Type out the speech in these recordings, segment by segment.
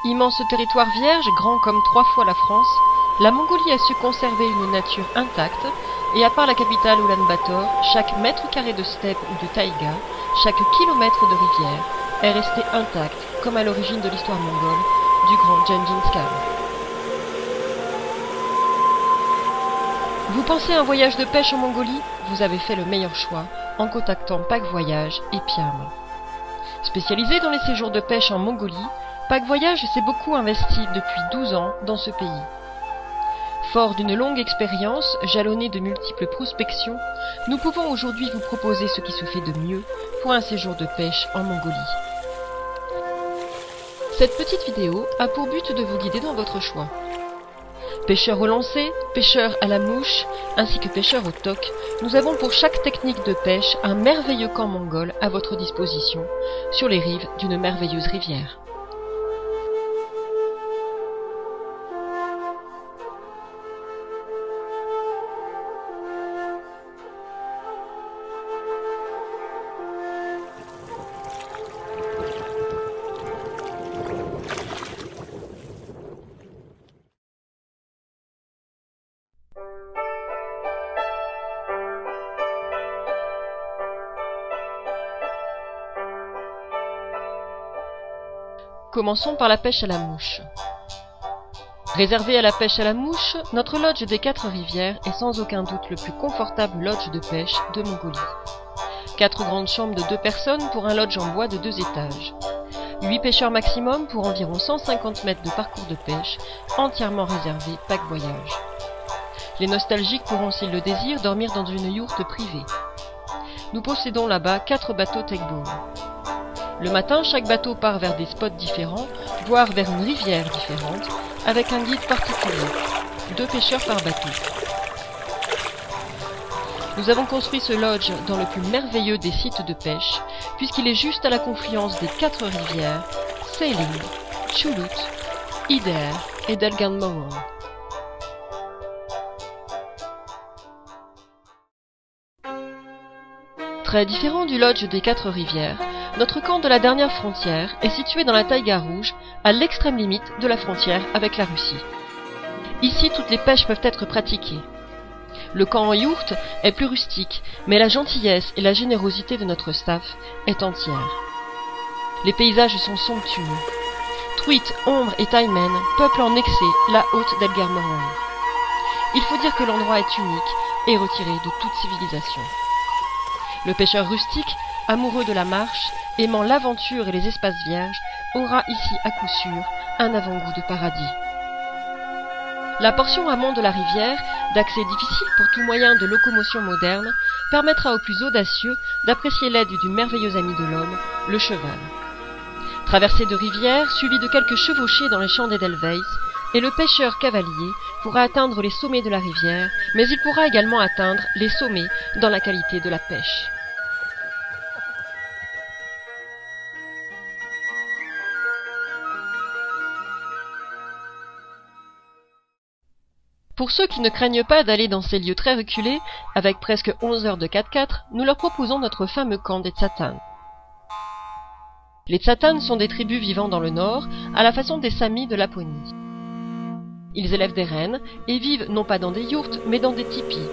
Immense territoire vierge, grand comme 3 fois la France, la Mongolie a su conserver une nature intacte, et à part la capitale Oulan-Bator, chaque mètre carré de steppe ou de taïga, chaque kilomètre de rivière, est resté intact, comme à l'origine de l'histoire mongole, du grand Gengis Khan. Vous pensez à un voyage de pêche en Mongolie? Vous avez fait le meilleur choix en contactant Pack Voyage et Piam. Spécialisé dans les séjours de pêche en Mongolie, Pack Voyage s'est beaucoup investi depuis 12 ans dans ce pays. Fort d'une longue expérience, jalonnée de multiples prospections, nous pouvons aujourd'hui vous proposer ce qui se fait de mieux pour un séjour de pêche en Mongolie. Cette petite vidéo a pour but de vous guider dans votre choix. Pêcheurs au lancer, pêcheurs à la mouche, ainsi que pêcheurs au toc, nous avons pour chaque technique de pêche un merveilleux camp mongol à votre disposition, sur les rives d'une merveilleuse rivière. Commençons par la pêche à la mouche. Réservé à la pêche à la mouche, notre lodge des 4 rivières est sans aucun doute le plus confortable lodge de pêche de Mongolie. 4 grandes chambres de 2 personnes pour un lodge en bois de 2 étages. 8 pêcheurs maximum pour environ 150 mètres de parcours de pêche, entièrement réservé Pack Voyage. Les nostalgiques pourront, s'ils le désirent, dormir dans une yourte privée. Nous possédons là-bas 4 bateaux tugboat. Le matin, chaque bateau part vers des spots différents, voire vers une rivière différente, avec un guide particulier. 2 pêcheurs par bateau. Nous avons construit ce lodge dans le plus merveilleux des sites de pêche, puisqu'il est juste à la confluence des 4 rivières, Sailing, Chulut, Ider et Dalganmoror. Très différent du lodge des 4 rivières, notre camp de la dernière frontière est situé dans la taïga rouge, à l'extrême limite de la frontière avec la Russie. Ici, toutes les pêches peuvent être pratiquées. Le camp en yourte est plus rustique, mais la gentillesse et la générosité de notre staff est entière. Les paysages sont somptueux. Truites, ombres et taimen peuplent en excès la haute d'Elgarmoran. Il faut dire que l'endroit est unique et retiré de toute civilisation. Le pêcheur rustique, amoureux de la marche, aimant l'aventure et les espaces vierges, aura ici à coup sûr un avant-goût de paradis. La portion amont de la rivière, d'accès difficile pour tout moyen de locomotion moderne, permettra aux plus audacieux d'apprécier l'aide du merveilleux ami de l'homme, le cheval. Traversée de rivière, suivie de quelques chevauchées dans les champs d'Edelweiss, et le pêcheur cavalier pourra atteindre les sommets de la rivière, mais il pourra également atteindre les sommets dans la qualité de la pêche. Pour ceux qui ne craignent pas d'aller dans ces lieux très reculés, avec presque 11 heures de 4x4, nous leur proposons notre fameux camp des Tsatanes. Les Tsatanes sont des tribus vivant dans le nord, à la façon des Samis de Laponie. Ils élèvent des rennes et vivent non pas dans des yourtes, mais dans des tipis.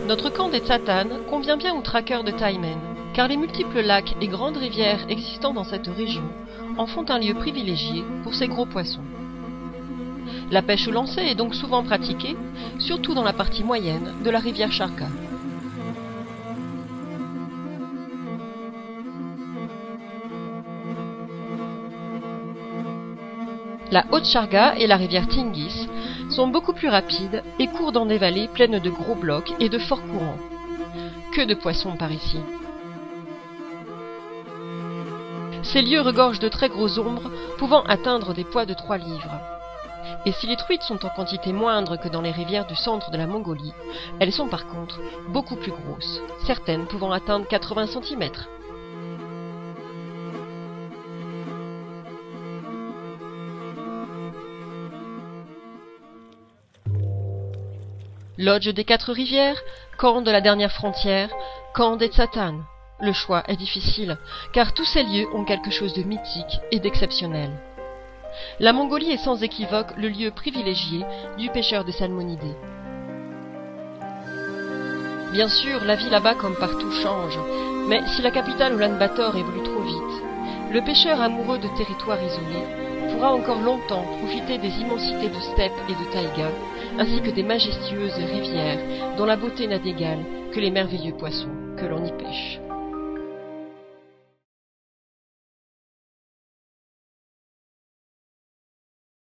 Notre camp des Tsatanes convient bien aux traqueurs de taimen, car les multiples lacs et grandes rivières existant dans cette région en font un lieu privilégié pour ces gros poissons. La pêche au lancer est donc souvent pratiquée, surtout dans la partie moyenne de la rivière Charka. La Haute Charga et la rivière Tingis sont beaucoup plus rapides et courent dans des vallées pleines de gros blocs et de forts courants. Que de poissons par ici! Ces lieux regorgent de très gros ombres pouvant atteindre des poids de 3 livres. Et si les truites sont en quantité moindre que dans les rivières du centre de la Mongolie, elles sont par contre beaucoup plus grosses, certaines pouvant atteindre 80 cm. Lodge des 4 rivières, camp de la dernière frontière, camp des Tsatanes. Le choix est difficile, car tous ces lieux ont quelque chose de mythique et d'exceptionnel. La Mongolie est sans équivoque le lieu privilégié du pêcheur de salmonidés. Bien sûr, la vie là-bas comme partout change, mais si la capitale Ulaanbaatar évolue trop vite, le pêcheur amoureux de territoires isolés pourra encore longtemps profiter des immensités de steppes et de taïga, ainsi que des majestueuses rivières dont la beauté n'a d'égal que les merveilleux poissons que l'on y pêche.